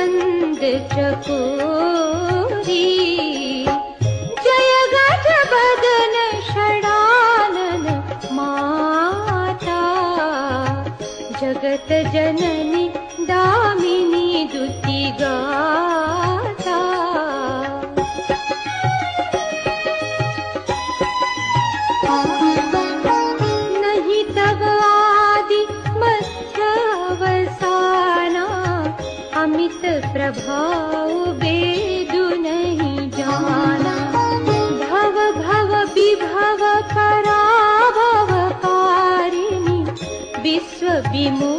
नंद चकोरी। जय गज बदन षडानन माता, जगत जननी दामिनी दुति गाता। नहीं तब आदि मध्य अवसाना, अमित प्रभाव बेदु नहीं जाना। भव भव विभव पराभव कारिणी, विश्व विमोहिनी